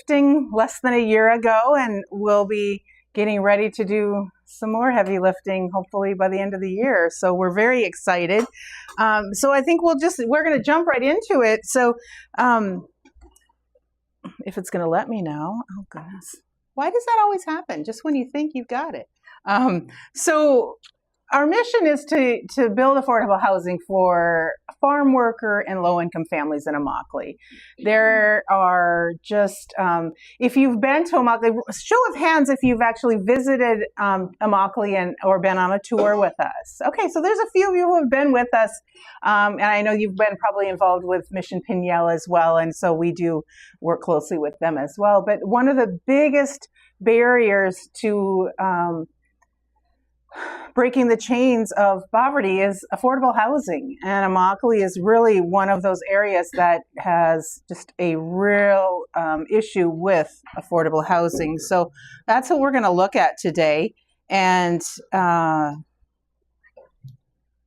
lifting less than a year ago, and we'll be getting ready to do some more heavy lifting, hopefully by the end of the year. So we're very excited. So I think we're going to jump right into it. So if it's going to let me now, oh goodness. Why does that always happen? Just when you think you've got it. So our mission is to build affordable housing for farm worker and low-income families in Immokalee. There are just, if you've been to Immokalee, show of hands if you've actually visited Immokalee or been on a tour with us. Okay, so there's a few of you who have been with us, and I know you've been probably involved with Mission Pignell as well, and so we do work closely with them as well. But one of the biggest barriers to breaking the chains of poverty is affordable housing, and Immokalee is really one of those areas that has just a real issue with affordable housing. So that's what we're going to look at today, and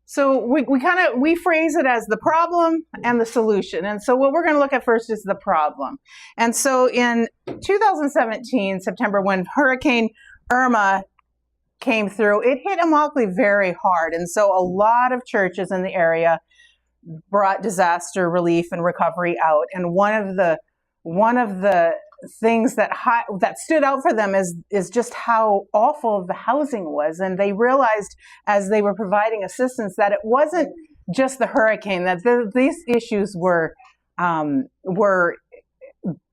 so we phrase it as the problem and the solution. And so what we're going to look at first is the problem. And so in 2017 September, when Hurricane Irma came through, it hit Immokalee very hard, and so a lot of churches in the area brought disaster relief and recovery out. And one of the things that stood out for them is just how awful the housing was, and they realized as they were providing assistance that it wasn't just the hurricane, that these issues were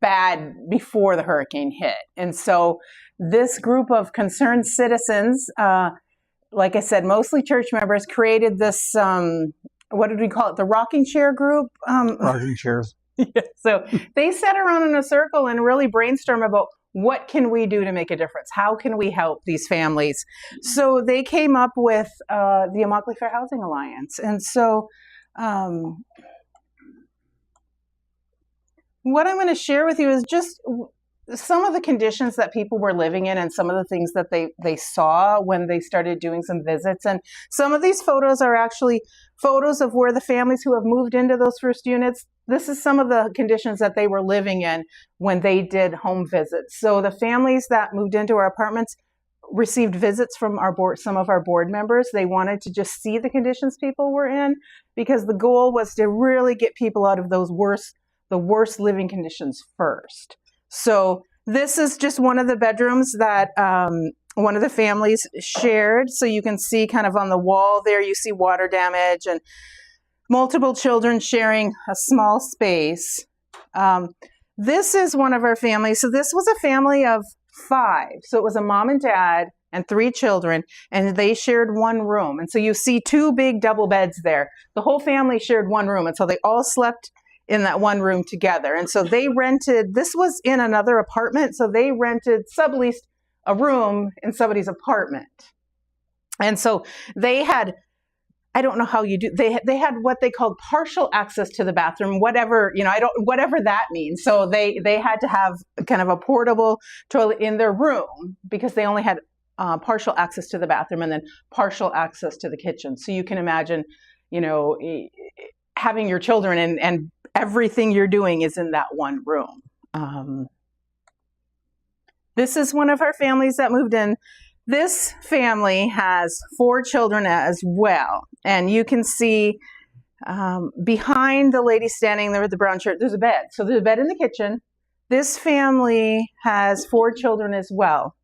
bad before the hurricane hit. And so this group of concerned citizens, like I said, mostly church members, created this, what did we call it? The rocking chair group? Rocking chairs. Yeah. So they sat around in a circle and really brainstormed about what can we do to make a difference? How can we help these families? So they came up with the Immokalee Fair Housing Alliance. And so what I'm going to share with you is just some of the conditions that people were living in and some of the things that they saw when they started doing some visits. And some of these photos are actually photos of where the families who have moved into those first units, this is some of the conditions that they were living in when they did home visits. So the families that moved into our apartments received visits from some of our board members. They wanted to just see the conditions people were in, because the goal was to really get people out of the worst living conditions first. So this is just one of the bedrooms that one of the families shared. So you can see kind of on the wall there, you see water damage and multiple children sharing a small space. This is one of our families. So this was a family of 5. So it was a mom and dad and 3 children, and they shared one room. And so you see 2 big double beds there. The whole family shared one room, and so they all slept in that one room together. And so they rented, this was in another apartment, so they subleased a room in somebody's apartment. And so they had, I don't know how you do, they had what they called partial access to the bathroom, whatever that means. So they had to have kind of a portable toilet in their room because they only had partial access to the bathroom and then partial access to the kitchen. So you can imagine, having your children and everything you're doing is in that one room. This is one of our families that moved in. This family has 4 children as well. And you can see behind the lady standing there with the brown shirt, there's a bed. So there's a bed in the kitchen. This family has 4 children as well.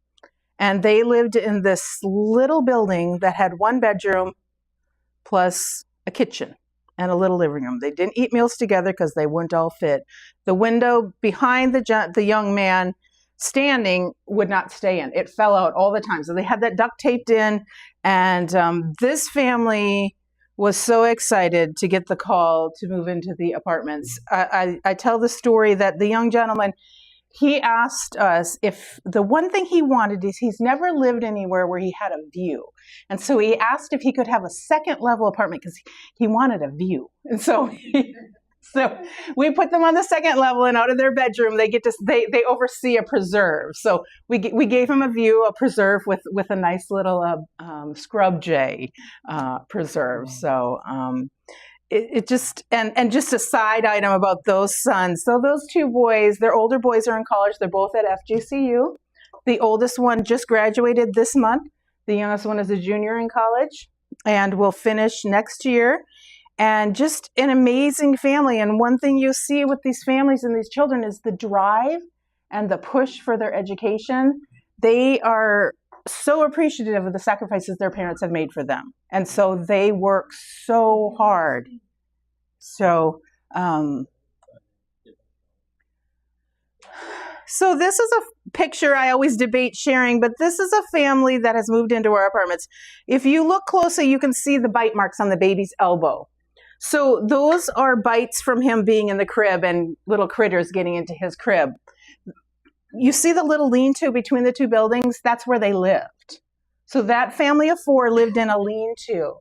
And they lived in this little building that had 1 bedroom plus a kitchen and a little living room. They didn't eat meals together because they wouldn't all fit. The window behind the young man standing would not stay in. It fell out all the time. So they had that duct taped in. And this family was so excited to get the call to move into the apartments. I tell the story that the young gentleman, he asked us if the one thing he wanted is he's never lived anywhere where he had a view. And so he asked if he could have a second level apartment because he wanted a view. And so we put them on the second level, and out of their bedroom, they oversee a preserve. So we gave him a view, a preserve with a nice little scrub jay preserve. So it just, and just a side item about those sons. So those two boys, their older boys are in college. They're both at FGCU. The oldest one just graduated this month. The youngest one is a junior in college and will finish next year. And just an amazing family. And one thing you see with these families and these children is the drive and the push for their education. They are so appreciative of the sacrifices their parents have made for them. And so they work so hard. So, so this is a picture I always debate sharing, but this is a family that has moved into our apartments. If you look closely, you can see the bite marks on the baby's elbow. So those are bites from him being in the crib and little critters getting into his crib. You see the little lean-to between the two buildings? That's where they lived. So that family of four lived in a lean-to.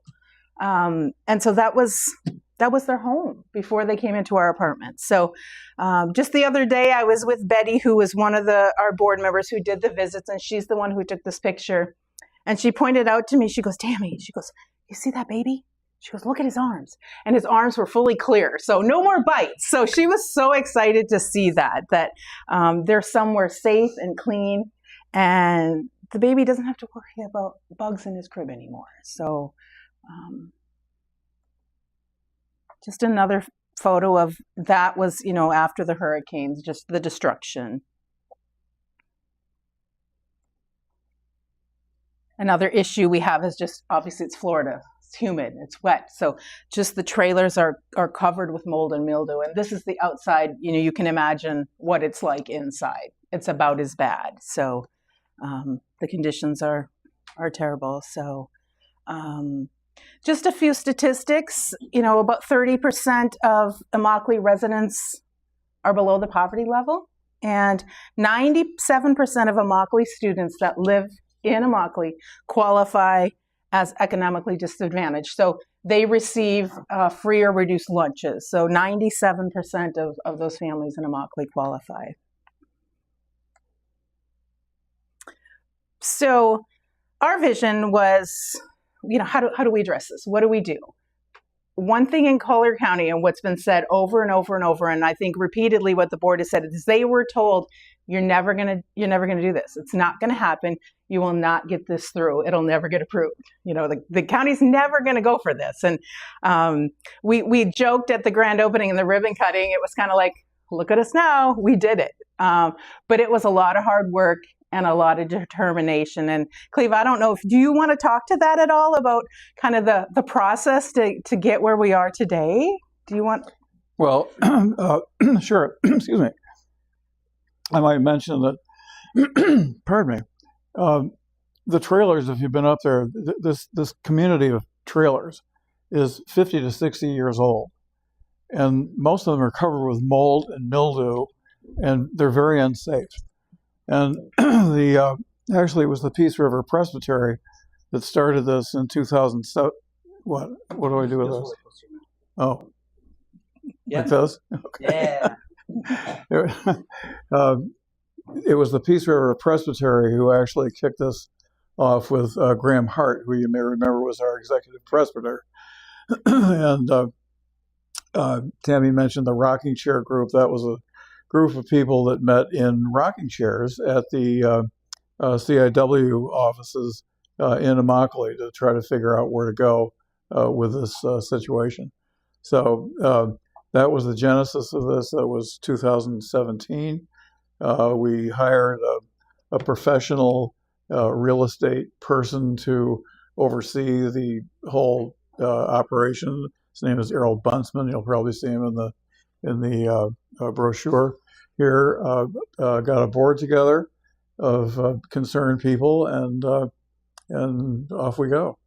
And so that was their home before they came into our apartment. So just the other day, I was with Betty, who was one of our board members who did the visits, and she's the one who took this picture. And she pointed out to me, she goes, Tammy, she goes, you see that baby? She goes, look at his arms. And his arms were fully clear, so no more bites. So she was so excited to see that they're somewhere safe and clean, and the baby doesn't have to worry about bugs in his crib anymore. So just another photo of that was, after the hurricanes, just the destruction. Another issue we have is just, obviously it's Florida. It's humid, it's wet. So just the trailers are covered with mold and mildew. And this is the outside, you can imagine what it's like inside. It's about as bad. So the conditions are terrible. So just a few statistics, about 30% of Immokalee residents are below the poverty level. And 97% of Immokalee students that live in Immokalee qualify as economically disadvantaged. So they receive free or reduced lunches. So 97% of those families in Immokalee qualify. So our vision was, how do we address this? What do we do? One thing in Collier County, and what's been said over and over and over, and I think repeatedly what the board has said, is they were told, you're never gonna do this. It's not gonna happen. You will not get this through. It'll never get approved. The county's never gonna go for this. And we joked at the grand opening and the ribbon cutting. It was kind of like, look at us now. We did it. But it was a lot of hard work and a lot of determination. And Cleve, I don't know, do you want to talk to that at all about kind of the process to get where we are today? Do you want? Well, sure. Excuse me. I might mention that, pardon me, the trailers, if you've been up there, this community of trailers is 50 to 60 years old. And most of them are covered with mold and mildew, and they're very unsafe. And actually, it was the Peace River Presbytery that started this in 2007. What do I do with this? Oh, yeah. Like this? Okay. Yeah. It was the Peace River Presbytery who actually kicked this off with Graham Hart, who you may remember was our executive presbyter. And Tammy mentioned the rocking chair group. That was a group of people that met in rocking chairs at the CIW offices in Immokalee to try to figure out where to go with this situation. So that was the genesis of this. That was 2017. We hired a professional real estate person to oversee the whole operation. His name is Errol Buntsman. You'll probably see him in the brochure here. Got a board together of concerned people, and off we go.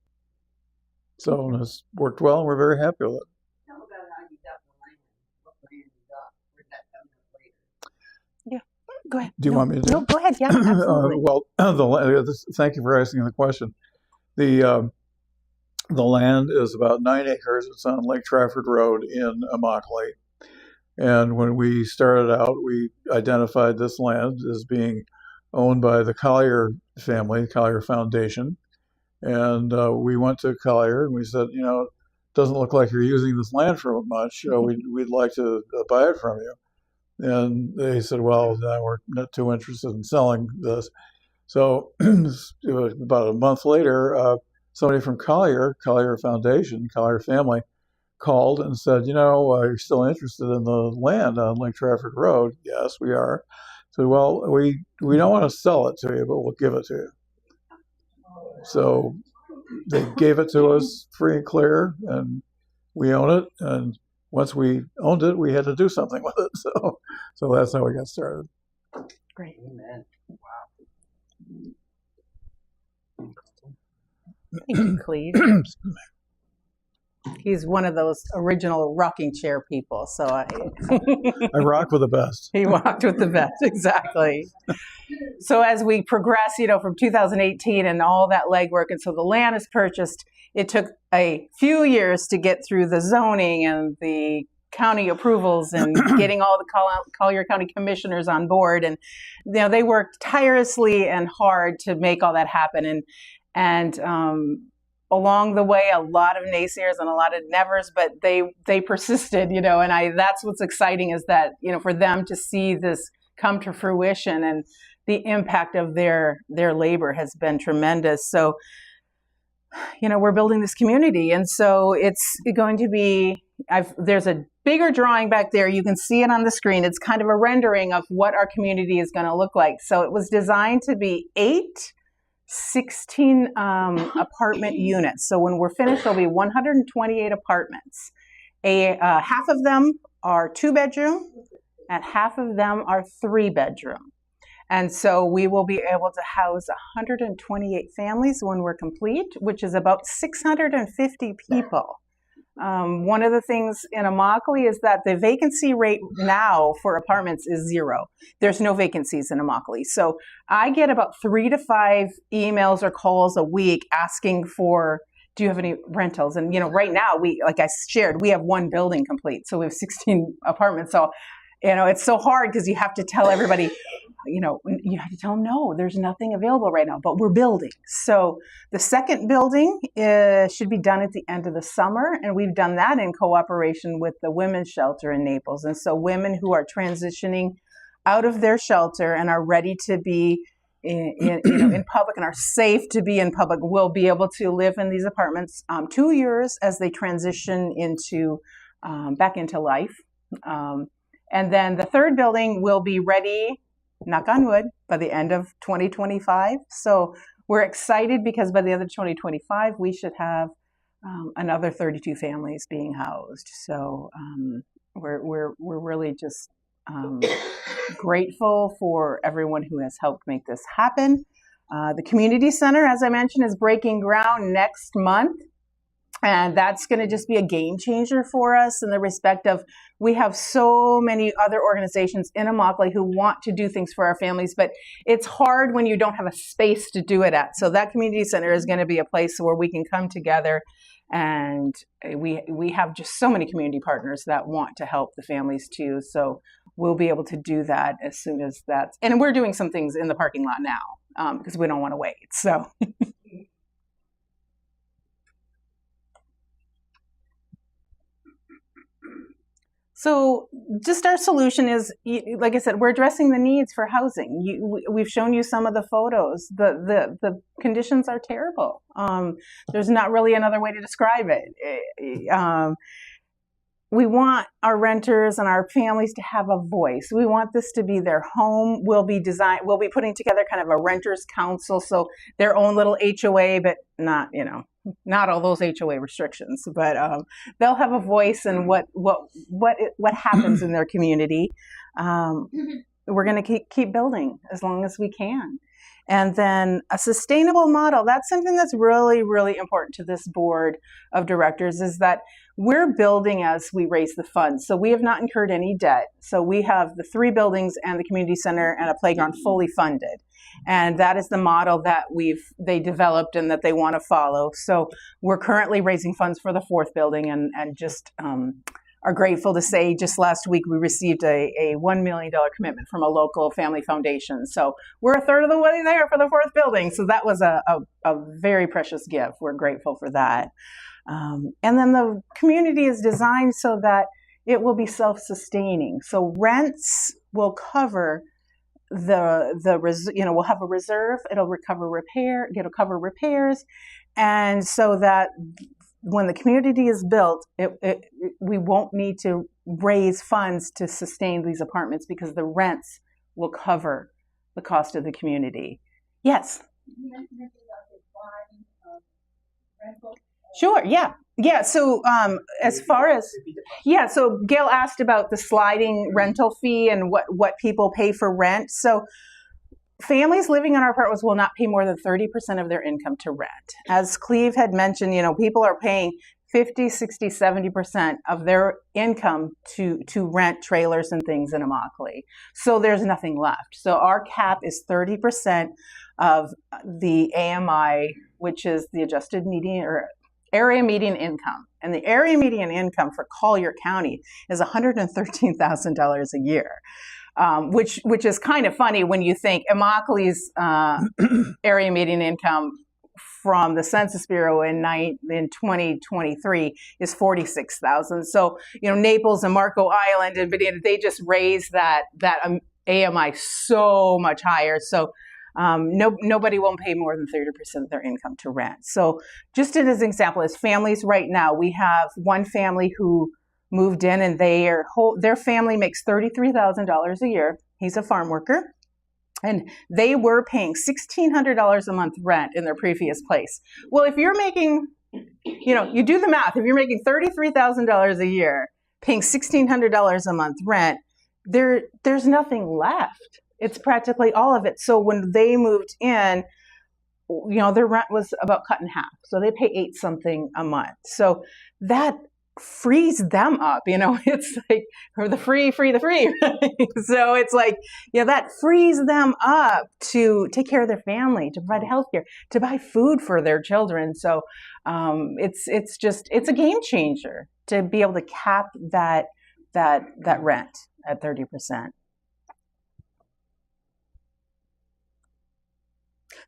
So it's worked well, and we're very happy with it. Tell about how you got the land. What land you got? Where'd that come up later? Yeah, go ahead. Do you want me to? No, go ahead. Yeah, absolutely. Well, thank you for asking the question. The land is about 9 acres. It's on Lake Trafford Road in Immokalee. And when we started out, we identified this land as being owned by the Collier family, Collier Foundation. And we went to Collier and we said, doesn't look like you're using this land for much. We'd like to buy it from you. And they said, well, no, we're not too interested in selling this. So about a month later, somebody from Collier Foundation, Collier family, called and said, you're still interested in the land on Lake Trafford Road? Yes, we are. So, well, we don't want to sell it to you, but we'll give it to you. So they gave it to us free and clear, and we own it. And once we owned it, we had to do something with it. So that's how we got started. Great. Amen. Thank you, Cleve. He's one of those original rocking chair people. So I rock with the best. He walked with the best, exactly. So as we progress, from 2018 and all that legwork, and so the land is purchased, it took a few years to get through the zoning and the county approvals and getting all the Collier County commissioners on board. And, they worked tirelessly and hard to make all that happen. And along the way, a lot of naysayers and a lot of nevers, but they persisted, and that's what's exciting is that, for them to see this come to fruition, and the impact of their labor has been tremendous. So, we're building this community, and so it's going to be, there's a bigger drawing back there. You can see it on the screen. It's kind of a rendering of what our community is going to look like. So it was designed to be 16 apartment units. So when we're finished, there'll be 128 apartments. Half of them are 2-bedroom, and half of them are 3-bedroom. And so we will be able to house 128 families when we're complete, which is about 650 people. One of the things in Immokalee is that the vacancy rate now for apartments is 0. There's no vacancies in Immokalee. So I get about 3 to 5 emails or calls a week asking for, do you have any rentals? And, right now like I shared, we have 1 building complete. So we have 16 apartments. So, it's so hard because you have to tell everybody, you have to tell them, no, there's nothing available right now, but we're building. So the second building should be done at the end of the summer. And we've done that in cooperation with the women's shelter in Naples. And so women who are transitioning out of their shelter and are ready to be in public and are safe to be in public will be able to live in these apartments 2 years as they transition into back into life. And then the third building will be ready, knock on wood, by the end of 2025. So we're excited because by the end of 2025, we should have another 32 families being housed. So we're really just grateful for everyone who has helped make this happen. The community center, as I mentioned, is breaking ground next month. And that's going to just be a game changer for us in the respect of we have so many other organizations in Immokalee who want to do things for our families, but it's hard when you don't have a space to do it at. So that community center is going to be a place where we can come together, and we have just so many community partners that want to help the families too. So we'll be able to do that as soon as that's, and we're doing some things in the parking lot now because we don't want to wait. So. So just our solution is, like I said, we're addressing the needs for housing. We've shown you some of the photos. The conditions are terrible. There's not really another way to describe it. We want our renters and our families to have a voice. We want this to be their home. We'll be putting together kind of a renters council, so their own little HOA, but not all those HOA restrictions, but they'll have a voice in what happens in their community. We're going to keep building as long as we can. And then a sustainable model, that's something that's really, really important to this board of directors, is that we're building as we raise the funds. So we have not incurred any debt. So we have the 3 buildings and the community center and a playground fully funded. And that is the model that they developed and that they want to follow. So we're currently raising funds for the 4th building, and just are grateful to say just last week we received a $1 million commitment from a local family foundation. So we're a third of the way there for the 4th building. So that was a very precious gift. We're grateful for that. And then the community is designed so that it will be self-sustaining. So rents will cover we'll have a reserve. It'll cover repairs, and so that when the community is built, we won't need to raise funds to sustain these apartments because the rents will cover the cost of the community. Yes. Sure. Yeah. Yeah. So so Gail asked about the sliding rental fee and what people pay for rent. So families living in our apartments will not pay more than 30% of their income to rent. As Cleve had mentioned, people are paying 50, 60, 70% of their income to rent trailers and things in Immokalee. So there's nothing left. So our cap is 30% of the AMI, which is the adjusted median or area median income. And the area median income for Collier County is $113,000 a year. Which is kind of funny when you think Immokalee's area median income from the Census Bureau in 2023 is $46,000. So Naples and Marco Island and Benita, they just raised that AMI so much higher. So nobody won't pay more than 30% of their income to rent. So just as an example, as families right now, we have one family who moved in and their family makes $33,000 a year. He's a farm worker. And they were paying $1,600 a month rent in their previous place. Well, if you're making, you do the math. If you're making $33,000 a year, paying $1,600 a month rent, there's nothing left. It's practically all of it. So when they moved in, their rent was about cut in half. So they pay $8 something a month. So that frees them up, it's like, or the free. So it's like, that frees them up to take care of their family, to provide health care, to buy food for their children. So it's a game changer to be able to cap that rent at 30%.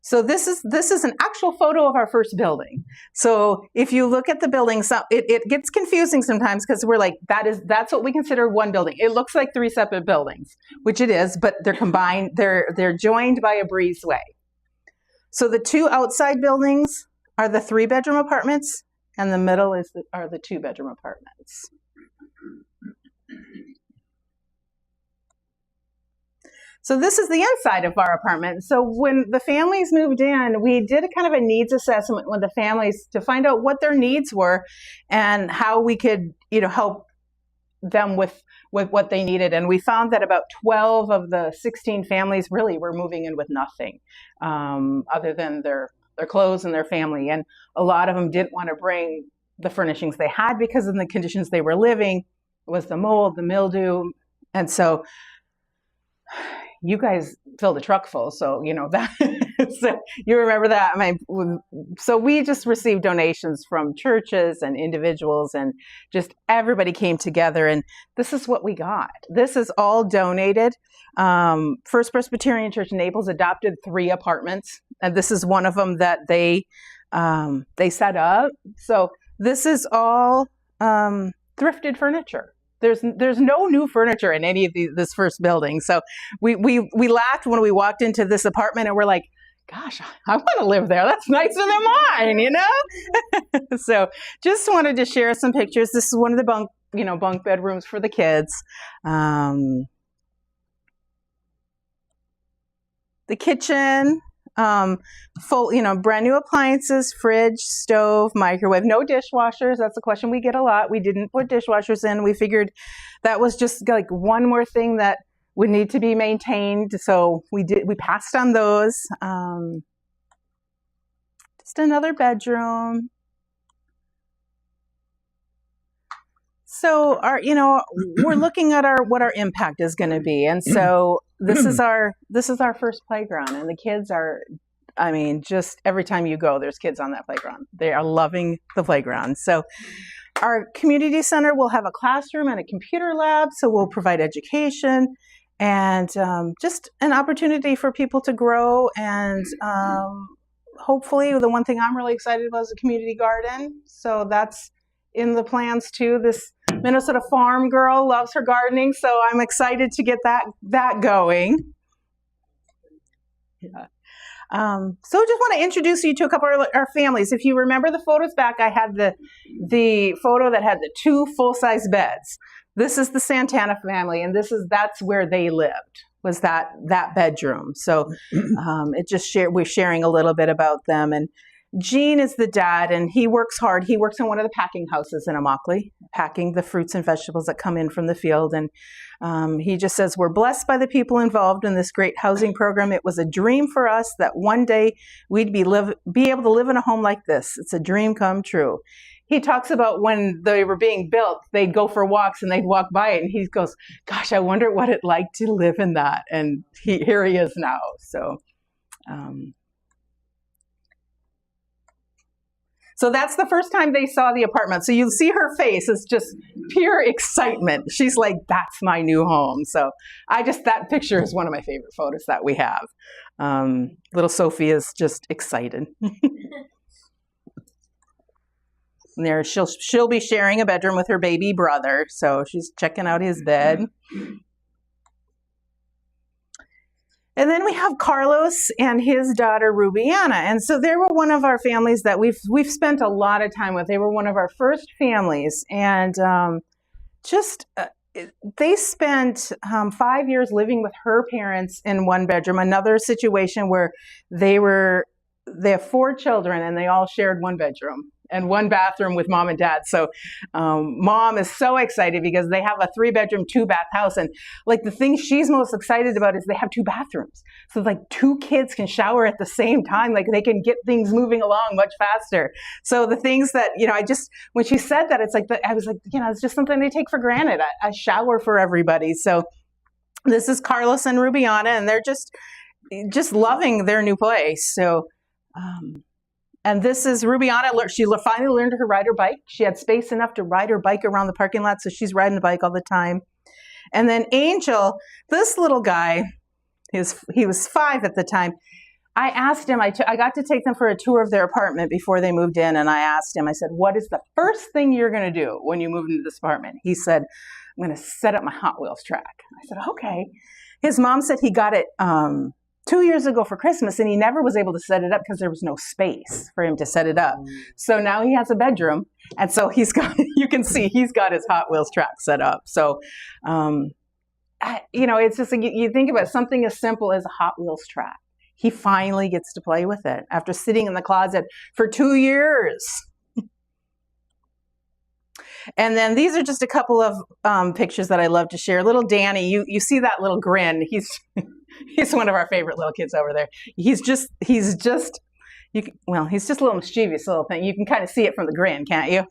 So this is an actual photo of our first building. So if you look at the building, it gets confusing sometimes because we're like, that's what we consider one building. It looks like 3 separate buildings, which it is, but they're combined. They're joined by a breezeway. So the 2 outside buildings are the 3-bedroom apartments, and the middle are the 2-bedroom apartments. So this is the inside of our apartment. So when the families moved in, we did a kind of a needs assessment with the families to find out what their needs were and how we could, help them with what they needed. And we found that about 12 of the 16 families really were moving in with nothing other than their clothes and their family. And a lot of them didn't want to bring the furnishings they had because of the conditions they were living. It was the mold, the mildew. And so you guys filled a truck full, so that. So you remember that. So we just received donations from churches and individuals, and just everybody came together, and this is what we got. This is all donated. First Presbyterian Church in Naples adopted 3 apartments, and this is one of them that they set up. So this is all thrifted furniture. There's no new furniture in any of this first building. So we laughed when we walked into this apartment and we're like, gosh, I want to live there. That's nicer than mine, So just wanted to share some pictures. This is one of the bunk bedrooms for the kids. The kitchen, full, brand new appliances, fridge, stove, microwave, no dishwashers. That's a question we get a lot. We didn't put dishwashers in. We figured that was just like one more thing that would need to be maintained. So we passed on those. Just another bedroom. So we're looking at what our impact is going to be. And so this is our first playground, and the kids are, just every time you go, there's kids on that playground. They are loving the playground. So our community center will have a classroom and a computer lab. So we'll provide education and just an opportunity for people to grow and hopefully, the one thing I'm really excited about is a community garden. So that's in the plans too. This Minnesota farm girl loves her gardening, so I'm excited to get that going. Yeah. So just want to introduce you to a couple of our families. If you remember the photos back, I had the photo that had the 2 full-size beds. This is the Santana family, and that's where they lived, was that bedroom. So we're sharing a little bit about them. And Gene is the dad, and he works hard. He works in one of the packing houses in Immokalee, packing the fruits and vegetables that come in from the field. And he just says, we're blessed by the people involved in this great housing program. It was a dream for us that one day we'd be able to live in a home like this. It's a dream come true. He talks about when they were being built, they'd go for walks and they'd walk by it, and he goes, gosh, I wonder what it's like to live in that. And here he is now. So that's the first time they saw the apartment. So you'll see her face is just pure excitement. She's like, that's my new home. So that picture is one of my favorite photos that we have. Little Sophie is just excited. And there, she'll be sharing a bedroom with her baby brother. So she's checking out his bed. And then we have Carlos and his daughter Rubiana. And so they were one of our families that we've spent a lot of time with. They were one of our first families, and they spent 5 years living with her parents in one bedroom. Another situation where they have 4 children and they all shared one bedroom and one bathroom with mom and dad. So mom is so excited because they have a 3-bedroom, 2-bath house. And like the thing she's most excited about is they have 2 bathrooms. So like 2 kids can shower at the same time. Like they can get things moving along much faster. So the things that, when she said that, I was like, it's just something they take for granted, a shower for everybody. So this is Carlos and Rubiana, and they're just loving their new place. So, and this is Rubiana. She finally learned to ride her bike. She had space enough to ride her bike around the parking lot, so she's riding the bike all the time. And then Angel, this little guy, he was 5 at the time. I asked him, I got to take them for a tour of their apartment before they moved in, and I asked him, I said, what is the first thing you're going to do when you move into this apartment? He said, I'm going to set up my Hot Wheels track. I said, okay. His mom said he got it 2 years ago for Christmas, and he never was able to set it up because there was no space for him to set it up. So now he has a bedroom, and so you can see he's got his Hot Wheels track set up. So, it's just like you think about something as simple as a Hot Wheels track. He finally gets to play with it after sitting in the closet for 2 years. And then these are just a couple of pictures that I love to share. Little Danny, you see that little grin. He's one of our favorite little kids over there. He's just a little mischievous little thing. You can kind of see it from the grin, can't you?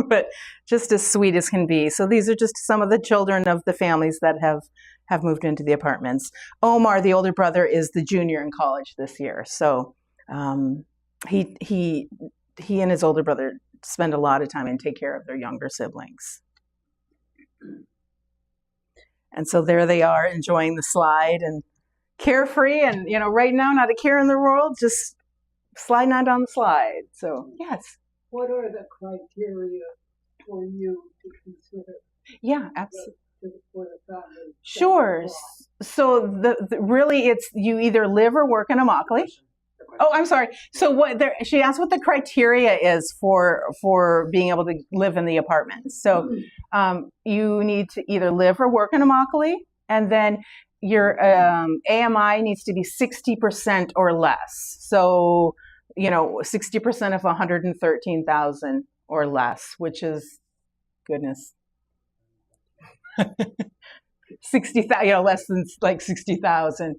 But just as sweet as can be. So these are just some of the children of the families that have moved into the apartments. Omar, the older brother, is the junior in college this year. So he and his older brother spend a lot of time and take care of their younger siblings. And so there they are, enjoying the slide and carefree, and right now not a care in the world, just sliding on down the slide. So yes. What are the criteria for you to consider? Yeah, absolutely. For the family? Sure. So really, it's you either live or work in Immokalee. Oh, I'm sorry. So she asked what the criteria is for being able to live in the apartment. So you need to either live or work in Immokalee, and then your AMI needs to be 60% or less. So 60% of 113,000 or less, which is, goodness, 60,000, less than like 60,000.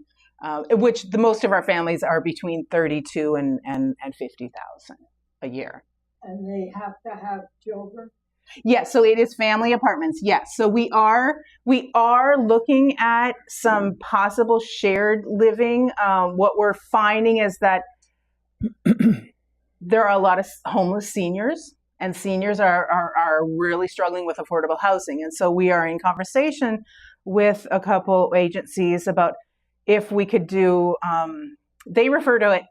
Which most of our families are between 32 and 50,000 a year. And they have to have children? Yes, so it is family apartments. Yes, so we are looking at some possible shared living. What we're finding is that there are a lot of homeless seniors, and seniors are really struggling with affordable housing. And so we are in conversation with a couple agencies about if we could do they refer to it,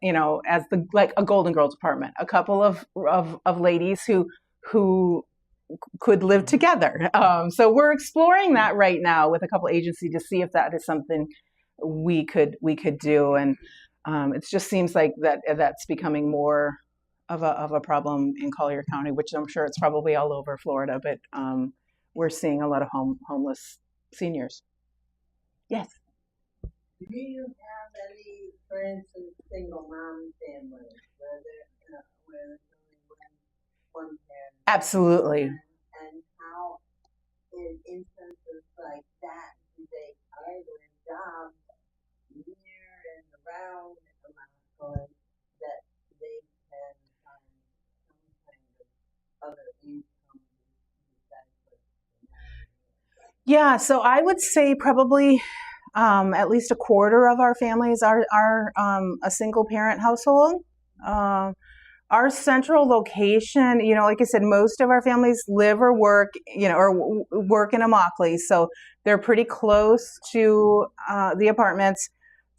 as like a Golden Girls apartment, a couple of ladies who could live together. So we're exploring that right now with a couple agencies to see if that is something we could do. And it just seems like that's becoming more of a problem in Collier County, which I'm sure it's probably all over Florida, but we're seeing a lot of homeless seniors. Yes. Do you have any, for instance, single mom families where there's only one parent? Absolutely. And how, in instances like that, do they either jobs near and around Immokalee that they can find some kind of other income besides what they have? Yeah, so I would say probably at least a quarter of our families are a single parent household. Our central location, like I said, most of our families live or work, or work in Immokalee, so they're pretty close to the apartments.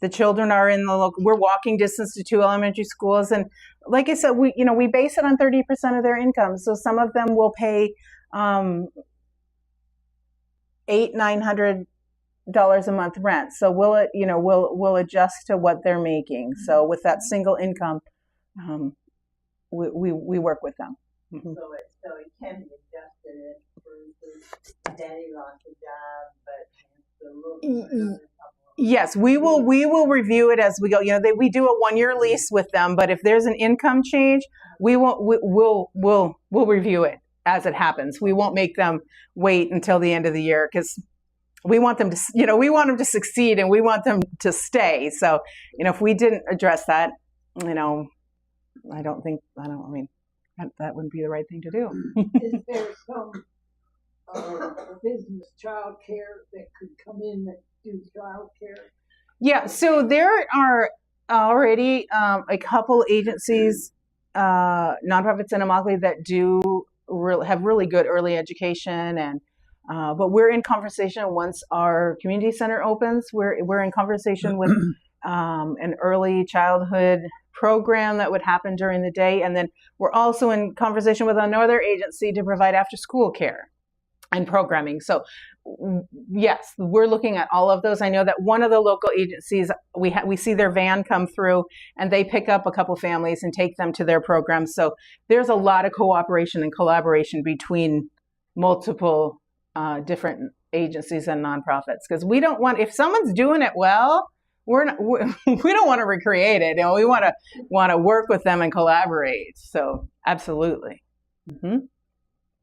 The children are in the local. We're walking distance to 2 elementary schools, and like I said, we base it on 30% of their income. So some of them will pay $800-900 a month rent. So we'll adjust to what they're making. So with that single income, we work with them. Mm-hmm. So it can be adjusted. For instance, Daddy lost a job, but still looking. Yes, we will review it as we go. We do a 1-year lease with them, but if there's an income change, we'll review it as it happens. We won't make them wait until the end of the year because we want them to succeed and we want them to stay. So, if we didn't address that, that wouldn't be the right thing to do. Is there some business child care that could come in that do child care? Yeah, so there are already a couple agencies, nonprofits in Immokalee that have really good early education, and but we're in conversation once our community center opens. We're in conversation with an early childhood program that would happen during the day, and then we're also in conversation with another agency to provide after school care and programming. So yes, we're looking at all of those. I know that one of the local agencies, we see their van come through and they pick up a couple families and take them to their programs. So there's a lot of cooperation and collaboration between multiple different agencies and nonprofits, because we don't want, if someone's doing it well, we don't want to recreate it. We want to work with them and collaborate. So absolutely. Mm-hmm.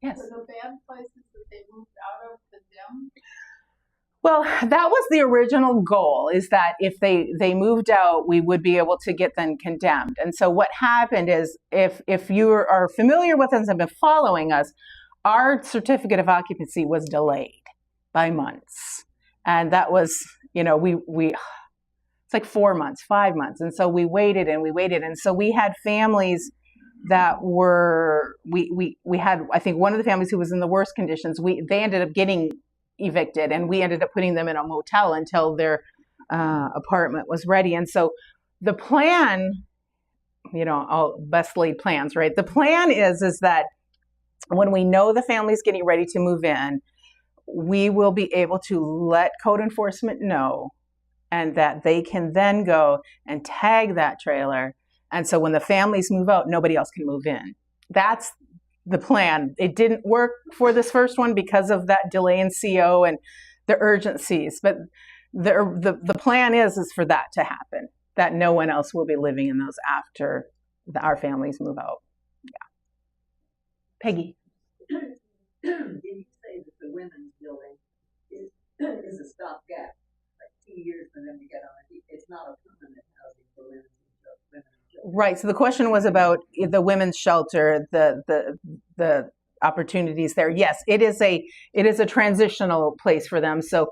Yes. So the bad places that they moved out of condemned? Well, that was the original goal, is that if they moved out, we would be able to get them condemned. And so what happened is, if you are familiar with us and have been following us, our certificate of occupancy was delayed by months. And that was, it's like 4 months, 5 months. And so we waited and we waited. And so we had families that were, we had, I think one of the families who was in the worst conditions, they ended up getting evicted, and we ended up putting them in a motel until their apartment was ready. And so the plan, all best laid plans, right? The plan is that when we know the family's getting ready to move in, we will be able to let code enforcement know, and that they can then go and tag that trailer. And so when the families move out, nobody else can move in. That's the plan. It didn't work for this first one because of that delay in CO and the urgencies. But the plan is for that to happen, that no one else will be living in those after our families move out. Yeah. Peggy. Did you say that the women's building is a stopgap, like 2 years for them to get on it? It's not a permanent housing for women. Right. So the question was about the women's shelter, the opportunities there. Yes, it is a transitional place for them. So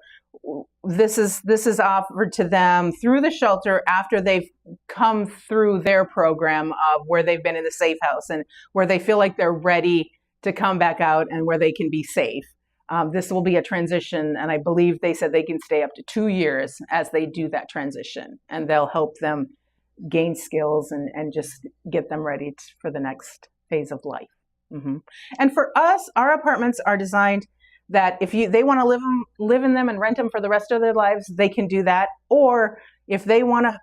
this is offered to them through the shelter after they've come through their program of where they've been in the safe house and where they feel like they're ready to come back out and where they can be safe. This will be a transition, and I believe they said they can stay up to 2 years as they do that transition, and they'll help them gain skills and just get them ready for the next phase of life. And for us, our apartments are designed that if they want to live in them and rent them for the rest of their lives, they can do that. Or if they want to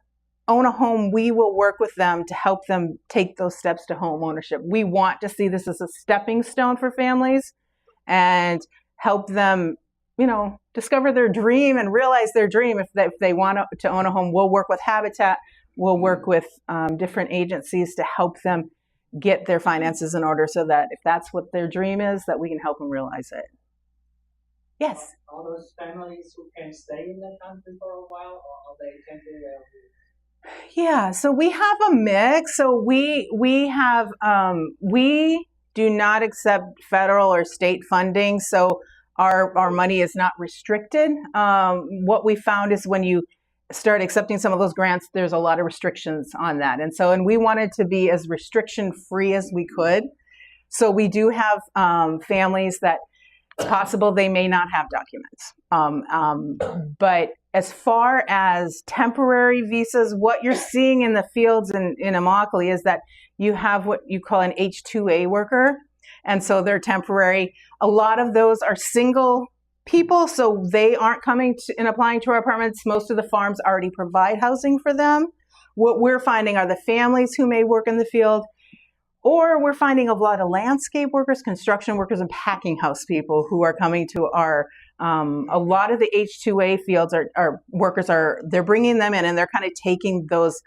own a home, we will work with them to help them take those steps to home ownership. We want to see this as a stepping stone for families and help them, discover their dream and realize their dream. If they want to own a home, we'll work with Habitat. We'll work with different agencies to help them get their finances in order so that if that's what their dream is, that we can help them realize it. Yes? All those families who can stay in the country for a while, or they temporarily? Yeah, so we have a mix. So we do not accept federal or state funding, so our money is not restricted. What we found is when you start accepting some of those grants, there's a lot of restrictions on that. And we wanted to be as restriction free as we could. So we do have families that it's possible they may not have documents. But as far as temporary visas, what you're seeing in the fields in Immokalee is that you have what you call an H-2A worker. And so they're temporary. A lot of those are single people, so they aren't coming and applying to our apartments. Most of the farms already provide housing for them. What we're finding are the families who may work in the field, or we're finding a lot of landscape workers, construction workers, and packing house people who are coming to our, a lot of the H-2A fields they're bringing them in and they're kind of taking those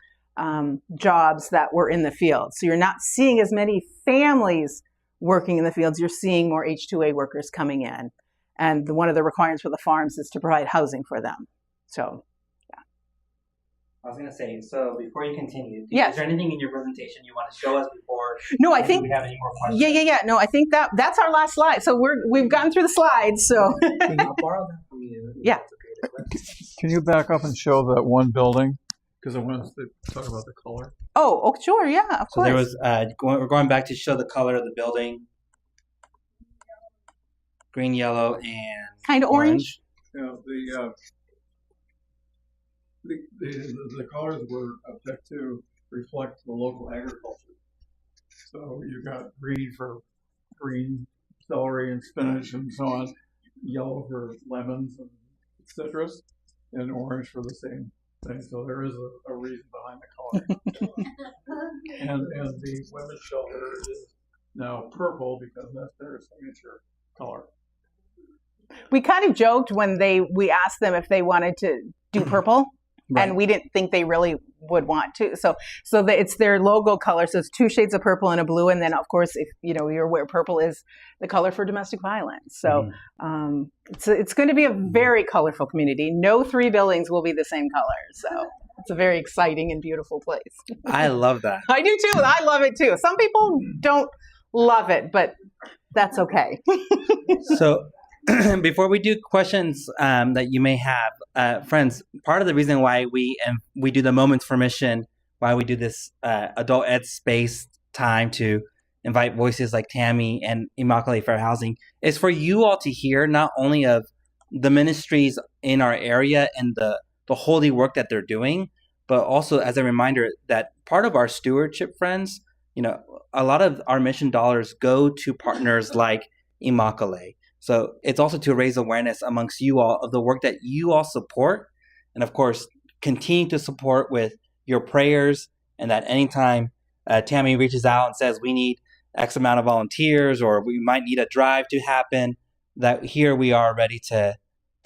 jobs that were in the field. So you're not seeing as many families working in the fields, you're seeing more H-2A workers coming in. And one of the requirements for the farms is to provide housing for them. So, yeah. I was going to say, so before you continue, yes. Is there anything in your presentation you want to show us before? No, I think we have any more questions? Yeah. No, I think that's our last slide. So we've gotten through the slides. So I'll borrow that from you. Yeah. Can you back up and show that one building? Because I wanted to talk about the color. Oh, sure, yeah, of course. So there was we're going back to show the color of the building. Green, yellow, and kind of orange. Yeah, the colors were picked to reflect the local agriculture. So you got green for green celery and spinach and so on, yellow for lemons and citrus, and orange for the same thing. So there is a reason behind the color. and the women's shelter is now purple because that's their signature color. We kind of joked when we asked them if they wanted to do purple, right. And we didn't think they really would want to. So it's their logo color. So it's 2 shades of purple and a blue, and then of course, if you're aware, purple is the color for domestic violence. So it's going to be a very colorful community. No 3 buildings will be the same color. So it's a very exciting and beautiful place. I love that. I do too. I love it too. Some people don't love it, but that's okay. So. Before we do questions that you may have, friends, part of the reason why we do the Moments for Mission, why we do this adult ed space time to invite voices like Tammy and Immokalee Fair Housing, is for you all to hear not only of the ministries in our area and the holy work that they're doing, but also as a reminder that part of our stewardship, friends, a lot of our mission dollars go to partners like Immokalee. So it's also to raise awareness amongst you all of the work that you all support. And of course, continue to support with your prayers. And that anytime Tammy reaches out and says, we need X amount of volunteers, or we might need a drive to happen, that here we are ready to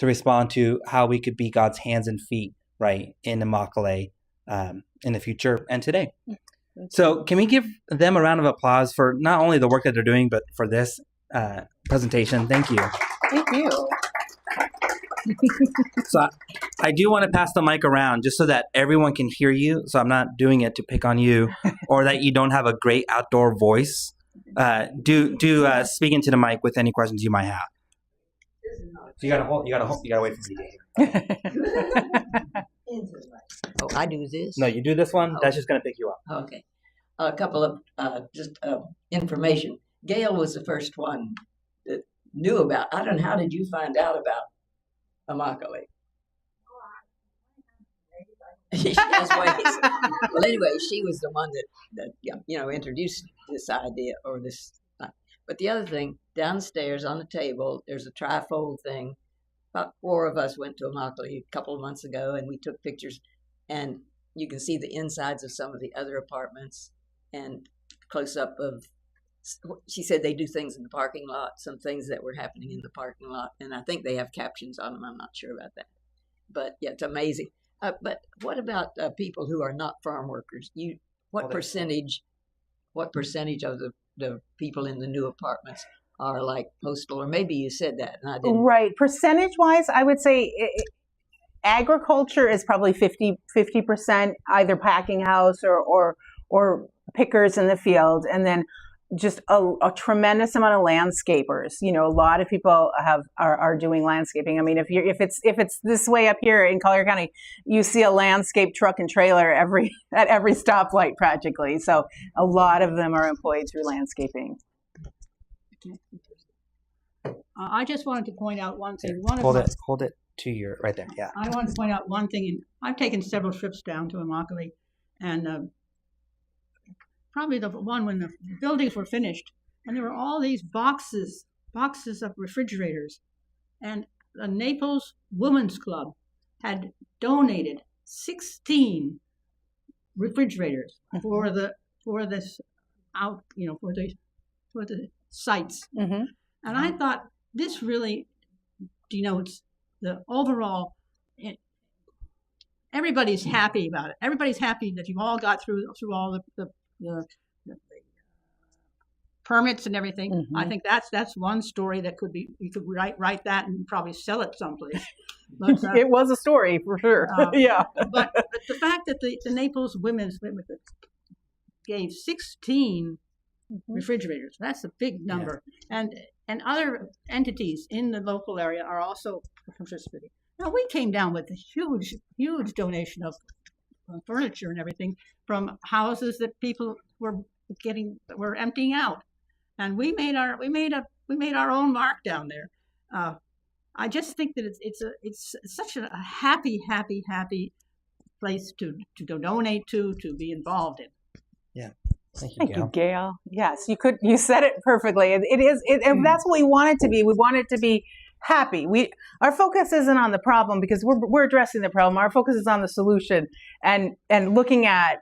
respond to how we could be God's hands and feet, right, in Immokalee in the future and today. So can we give them a round of applause for not only the work that they're doing, but for this presentation. Thank you. Thank you. So I do want to pass the mic around just so that everyone can hear you. So I'm not doing it to pick on you or that you don't have a great outdoor voice. Do speak into the mic with any questions you might have. So you gotta wait for me to hear. Oh, I do this? No, you do this one. That's just gonna pick you up. Okay. A couple of information. Gail was the first one that knew about. I don't know, how did you find out about Immokalee? She has ways. Well, anyway, she was the one that introduced this idea or this. But the other thing, downstairs on the table, there's a trifold thing. About 4 of us went to Immokalee a couple of months ago, and we took pictures, and you can see the insides of some of the other apartments and close up of. She said they do things in the parking lot, some things that were happening in the parking lot, and I think they have captions on them. I'm not sure about that, but yeah, it's amazing. But what about people who are not farm workers? What percentage of the people in the new apartments are like postal? Or maybe you said that and I didn't. Right. Percentage wise, I would say agriculture is probably 50%, either packing house or pickers in the field, and then just a tremendous amount of landscapers. A lot of people are doing landscaping. I mean, if it's this way up here in Collier County, you see a landscape truck and trailer at every stoplight practically. So a lot of them are employed through landscaping. I just wanted to point out one thing. Hold it to your right there. Yeah. I wanted to point out one thing. I've taken several trips down to Immokalee, and probably the one when the buildings were finished, and there were all these boxes of refrigerators, and the Naples Women's Club had donated 16 refrigerators for the sites. Mm-hmm. And I thought this really denotes the overall. Everybody's happy about it. Everybody's happy that you all got through all the permits and everything. Mm-hmm. I think that's one story that you could write that and probably sell it someplace. But, it was a story for sure. Yeah. But the fact that the Naples Women's gave 16 refrigerators, that's a big number. Yeah. And other entities in the local area are also participating. Now, we came down with a huge donation of furniture and everything from houses that people were emptying out, and we made our own mark down there. I just think that it's such a happy place to donate to be involved in. Yeah. Thank you, Gail. Yes, you said it perfectly. And that's what we want it to be. We want it to be happy. Our focus isn't on the problem because we're addressing the problem. Our focus is on the solution and looking at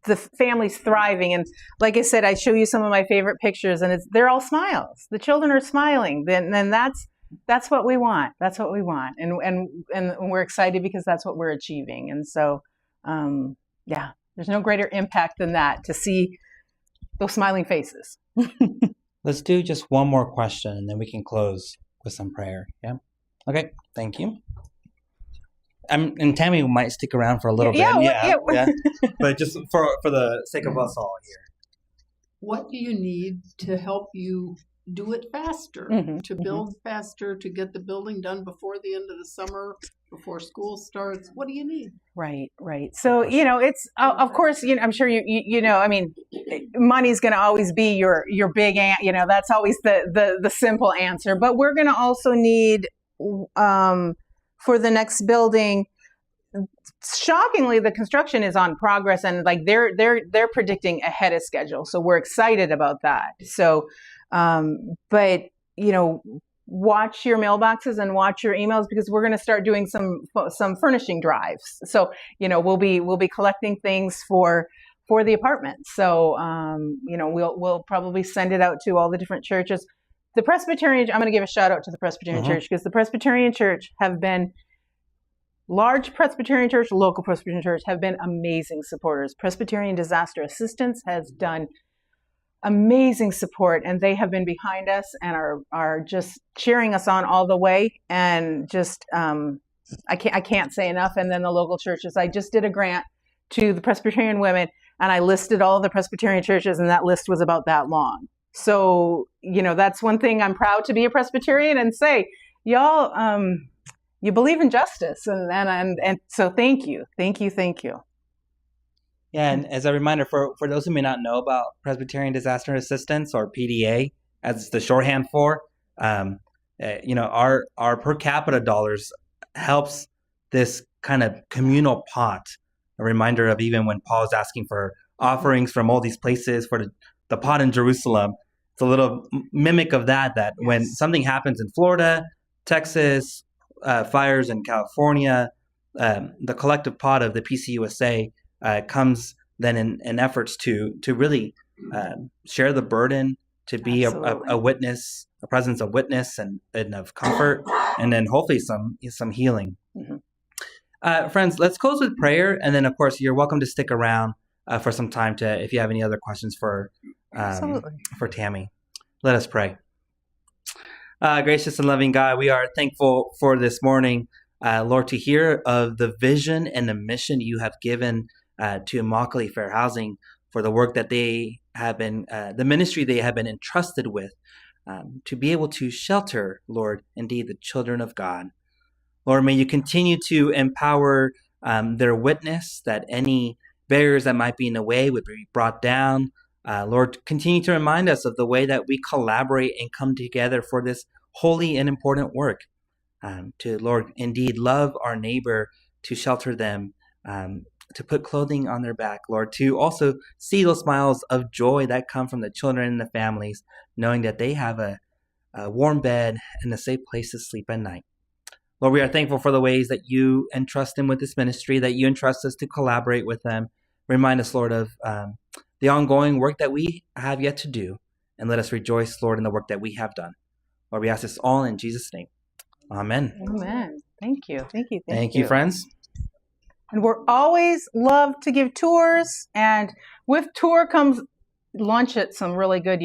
the families thriving. And like I said, I show you some of my favorite pictures, and they're all smiles. The children are smiling. Then that's what we want. That's what we want. And we're excited because that's what we're achieving. And so, yeah, there's no greater impact than that, to see those smiling faces. Let's do just one more question, and then we can close with some prayer. Yeah. Okay. Thank you. And Tammy might stick around for a little bit. Yeah. But just for the sake of us all here. What do you need to help you do it faster, to build faster, to get the building done before the end of the summer, before school starts? What do you need? Right. So, it's, of course, I'm sure I mean, money's going to always be your big, that's always the simple answer. But we're going to also need, for the next building, shockingly, the construction is on progress, and like they're predicting ahead of schedule. So we're excited about that. So, but watch your mailboxes and watch your emails, because we're going to start doing some furnishing drives. So, we'll be collecting things for the apartments. So, we'll probably send it out to all the different churches. The Presbyterian, I'm going to give a shout out to the Presbyterian Church, because the Presbyterian Church large Presbyterian Church, local Presbyterian Church have been amazing supporters. Presbyterian Disaster Assistance has done amazing support, and they have been behind us and are just cheering us on all the way. And just I can't say enough. And then the local churches, I just did a grant to the Presbyterian women, and I listed all the Presbyterian churches, and that list was about that long. So that's one thing I'm proud to be a Presbyterian and say, y'all, you believe in justice, and so thank you. Yeah, and as a reminder for those who may not know about Presbyterian Disaster Assistance, or PDA, as it's the shorthand for, our per capita dollars helps this kind of communal pot a reminder of even when Paul's asking for offerings from all these places for the pot in Jerusalem. It's a little mimic of that when something happens in Florida, Texas, fires in California, the collective pot of the PCUSA comes then in efforts to really share the burden, to be a witness, a presence of witness and of comfort, and then hopefully some healing. Friends, let's close with prayer, and then of course you're welcome to stick around for some time if you have any other questions for Tammy. Let us pray. Gracious and loving God, we are thankful for this morning, Lord, to hear of the vision and the mission you have given to Immokalee Fair Housing for the work that they have been, the ministry they have been entrusted with, to be able to shelter, Lord, indeed, the children of God. Lord, may you continue to empower their witness, that any barriers that might be in the way would be brought down. Lord, continue to remind us of the way that we collaborate and come together for this holy and important work. To, Lord, indeed love our neighbor, to shelter them, to put clothing on their back, Lord, to also see those smiles of joy that come from the children and the families, knowing that they have a warm bed and a safe place to sleep at night. Lord, we are thankful for the ways that you entrust them with this ministry, that you entrust us to collaborate with them. Remind us, Lord, of the ongoing work that we have yet to do, and let us rejoice, Lord, in the work that we have done. Lord, we ask this all in Jesus' name. Amen. Amen. Thank you. Thank you, friends. And we're always love to give tours, and with tour comes lunch at some really good